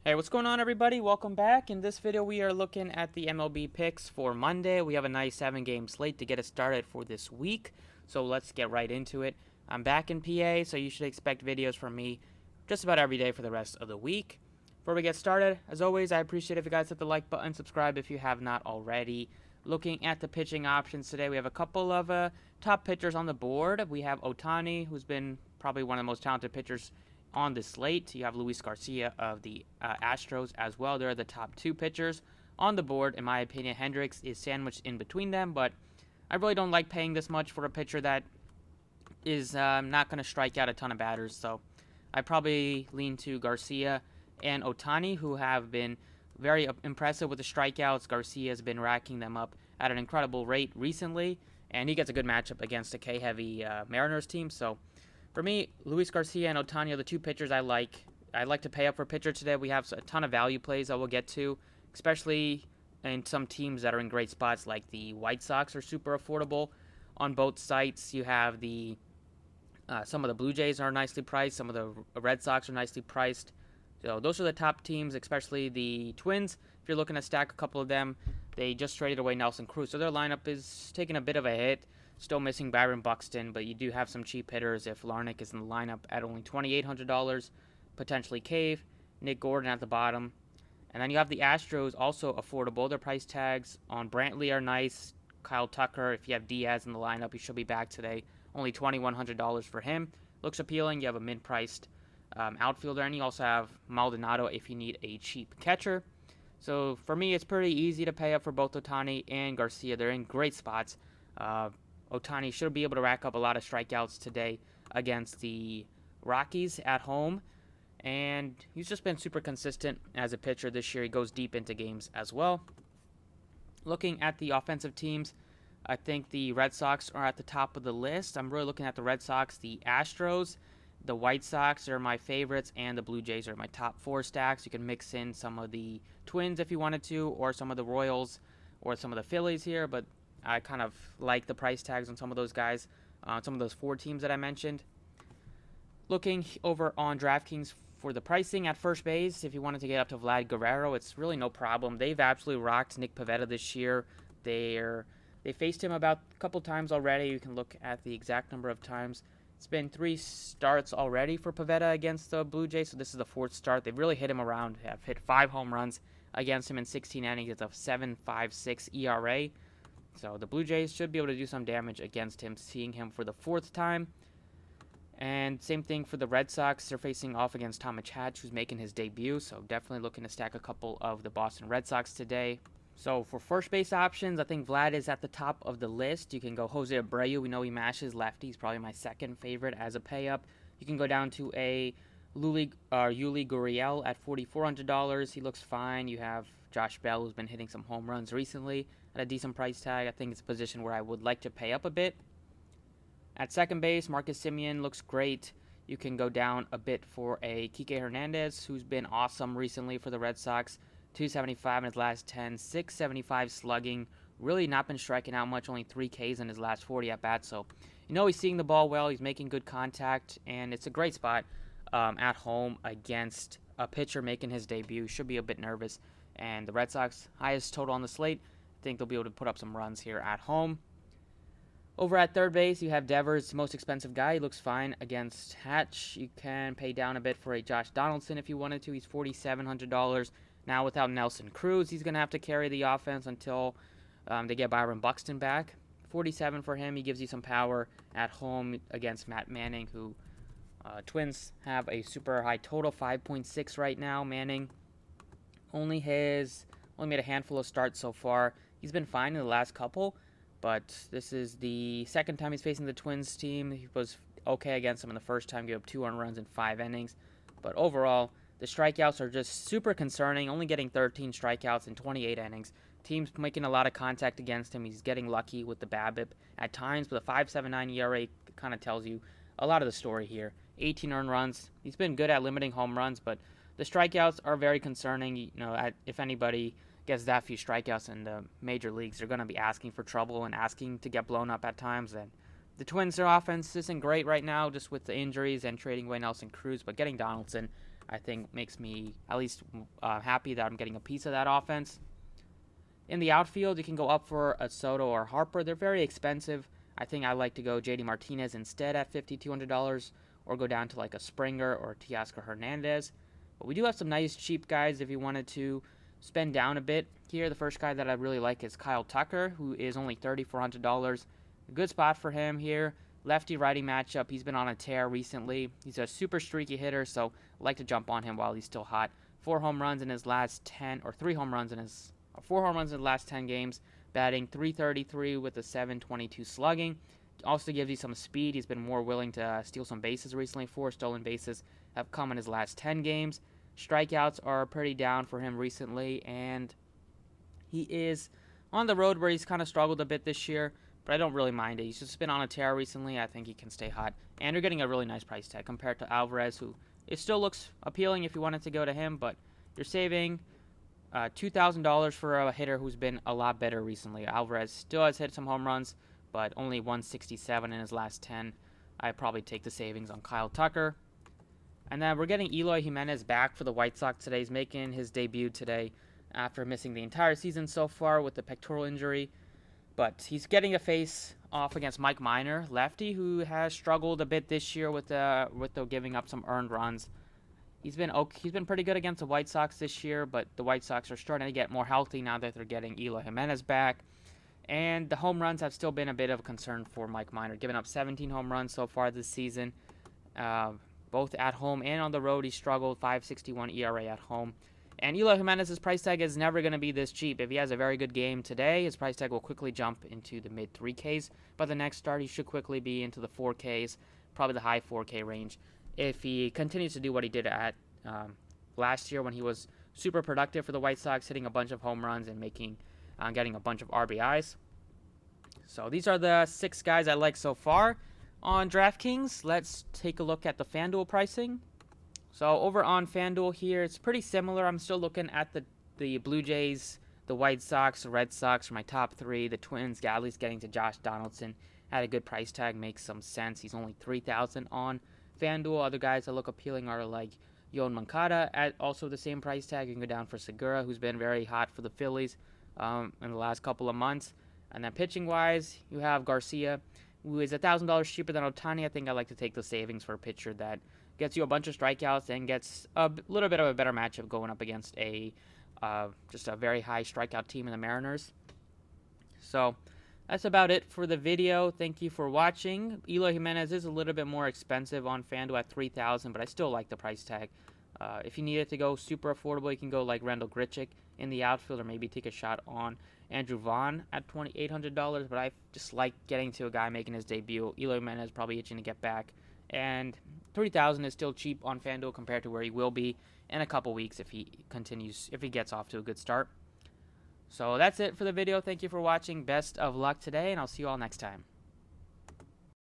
Hey, what's going on, everybody? Welcome back. In this video, we are looking at the MLB picks for Monday. We have a nice 7-game slate to get us started for this week, so let's get right into it. I'm back in PA, so you should expect videos from me just about every day for the rest of the week. Before we get started, as always, I appreciate if you guys hit the like button, subscribe if you have not already. Looking at the pitching options today, we have a couple of top pitchers on the board. We have Ohtani, who's been probably one of the most talented pitchers on the slate. You have Luis Garcia of the Astros as well. They're the top two pitchers on the board. In my opinion, Hendricks is sandwiched in between them, but I really don't like paying this much for a pitcher that is not going to strike out a ton of batters. So I probably lean to Garcia and Ohtani, who have been very impressive with the strikeouts. Garcia has been racking them up at an incredible rate recently, and he gets a good matchup against a K-heavy Mariners team. So for me, Luis Garcia and Ohtani are the two pitchers I like. I like to pay up for pitcher today. We have a ton of value plays that we'll get to, especially in some teams that are in great spots, like the White Sox are super affordable on both sites. You have the some of the Blue Jays are nicely priced. Some of the Red Sox are nicely priced. So those are the top teams, especially the Twins. If you're looking to stack a couple of them, they just traded away Nelson Cruz, so their lineup is taking a bit of a hit. Still missing Byron Buxton, but you do have some cheap hitters if Larnach is in the lineup at only $2,800. Potentially Cave, Nick Gordon at the bottom. And then you have the Astros, also affordable. Their price tags on Brantley are nice. Kyle Tucker, if you have Diaz in the lineup, he should be back today. Only $2,100 for him. Looks appealing. You have a mid-priced outfielder, and you also have Maldonado if you need a cheap catcher. So for me, it's pretty easy to pay up for both Ohtani and Garcia. They're in great spots. Ohtani should be able to rack up a lot of strikeouts today against the Rockies at home. And he's just been super consistent as a pitcher this year. He goes deep into games as well. Looking at the offensive teams, I think the Red Sox are at the top of the list. I'm really looking at the Red Sox, the Astros, the White Sox are my favorites, and the Blue Jays are my top four stacks. You can mix in some of the Twins if you wanted to, or some of the Royals, or some of the Phillies here, but I kind of like the price tags on some of those guys, some of those four teams that I mentioned. Looking over on DraftKings for the pricing at first base, if you wanted to get up to Vlad Guerrero, it's really no problem. They've absolutely rocked Nick Pivetta this year. They faced him about a couple times already. You can look at the exact number of times. It's been 3 starts already for Pivetta against the Blue Jays, so this is the 4th start. They've really hit him around. They have hit 5 home runs against him in 16 innings. It's a 7.56 ERA. So the Blue Jays should be able to do some damage against him, seeing him for the 4th time. And same thing for the Red Sox. They're facing off against Thomas Hatch, who's making his debut. So definitely looking to stack a couple of the Boston Red Sox today. So for first base options, I think Vlad is at the top of the list. You can go Jose Abreu. We know he mashes lefty. He's probably my second favorite as a pay-up. You can go down to a Yuli Gurriel at $4,400. He looks fine. You have Josh Bell, who's been hitting some home runs recently at a decent price tag. I think it's a position where I would like to pay up a bit. At second base, Marcus Semien looks great. You can go down a bit for a Kike Hernandez, who's been awesome recently for the Red Sox. 275 in his last 10, 675 slugging. Really not been striking out much, only 3 Ks in his last 40 at-bats. So, he's seeing the ball well. He's making good contact, and it's a great spot at home against a pitcher making his debut. Should be a bit nervous. And the Red Sox, highest total on the slate. I think they'll be able to put up some runs here at home. Over at third base, you have Devers, most expensive guy. He looks fine against Hatch. You can pay down a bit for a Josh Donaldson if you wanted to. He's $4,700. Now without Nelson Cruz, he's going to have to carry the offense until they get Byron Buxton back. 47 for him. He gives you some power at home against Matt Manning, who Twins have a super high total, 5.6 right now. Manning only made a handful of starts so far. He's been fine in the last couple, but this is the second time he's facing the Twins team. He was okay against them in the first time, gave up 2 earned runs in 5 innings. But overall, the strikeouts are just super concerning, only getting 13 strikeouts in 28 innings. Teams making a lot of contact against him. He's getting lucky with the BABIP at times, but the 5.79 ERA kind of tells you a lot of the story here. 18 earned runs. He's been good at limiting home runs, but the strikeouts are very concerning. If anybody gets that few strikeouts in the major leagues, they're going to be asking for trouble and asking to get blown up at times. And the Twins' their offense isn't great right now, just with the injuries and trading away Nelson Cruz, but getting Donaldson I think makes me at least happy that I'm getting a piece of that offense. In the outfield, you can go up for a Soto or Harper. They're very expensive. I think I like to go JD Martinez instead at $5,200, or go down to like a Springer or Teoscar Hernandez. But we do have some nice cheap guys if you wanted to spend down a bit here. The first guy that I really like is Kyle Tucker, who is only $3,400. A good spot for him here. Lefty-righty matchup. He's been on a tear recently. He's a super streaky hitter, so I like to jump on him while he's still hot. 4 home runs in his last 10, or 3 home runs in his 4 home runs in the last 10 games, batting .333 with a .722 slugging. Also gives you some speed. He's been more willing to steal some bases recently. 4 stolen bases have come in his last 10 games. Strikeouts are pretty down for him recently, and he is on the road where he's kind of struggled a bit this year, but I don't really mind it. He's just been on a tear recently. I think he can stay hot, and you're getting a really nice price tag compared to Alvarez, who it still looks appealing if you wanted to go to him, but you're saving $2,000 for a hitter who's been a lot better recently. Alvarez still has hit some home runs, but only 167 in his last 10. I'd probably take the savings on Kyle Tucker. And then we're getting Eloy Jimenez back for the White Sox today. He's making his debut today after missing the entire season so far with the pectoral injury. But he's getting a face off against Mike Minor, lefty, who has struggled a bit this year with the giving up some earned runs. He's been pretty good against the White Sox this year, but the White Sox are starting to get more healthy now that they're getting Eloy Jimenez back. And the home runs have still been a bit of a concern for Mike Minor, giving up 17 home runs so far this season. Both at home and on the road, he struggled. 5.61 ERA at home. And Eloy Jimenez's price tag is never going to be this cheap. If he has a very good game today, his price tag will quickly jump into the mid 3Ks. By the next start, he should quickly be into the 4Ks, probably the high 4K range. If he continues to do what he did at last year when he was super productive for the White Sox, hitting a bunch of home runs and getting a bunch of RBIs. So these are the 6 guys I like so far on DraftKings. Let's take a look at the FanDuel pricing. So over on FanDuel here, it's pretty similar. I'm still looking at the Blue Jays, the White Sox, the Red Sox for my top 3. The Twins, at least getting to Josh Donaldson at a good price tag makes some sense. He's only $3,000 on FanDuel. Other guys that look appealing are like Yoan Moncada at also the same price tag. You can go down for Segura, who's been very hot for the Phillies in the last couple of months. And then pitching-wise, you have Garcia, who is $1,000 cheaper than Ohtani. I think I like to take the savings for a pitcher that gets you a bunch of strikeouts and gets a little bit of a better matchup going up against just a very high strikeout team in the Mariners. So that's about it for the video. Thank you for watching. Eloy Jimenez is a little bit more expensive on FanDuel at $3,000, but I still like the price tag. If you needed to go super affordable, you can go like Randall Grichuk in the outfield, or maybe take a shot on Andrew Vaughn at $2,800. But I just like getting to a guy making his debut. Eloy Jimenez is probably itching to get back, and $3,000 is still cheap on FanDuel compared to where he will be in a couple weeks if he gets off to a good start. So that's it for the video. Thank you for watching. Best of luck today, and I'll see you all next time.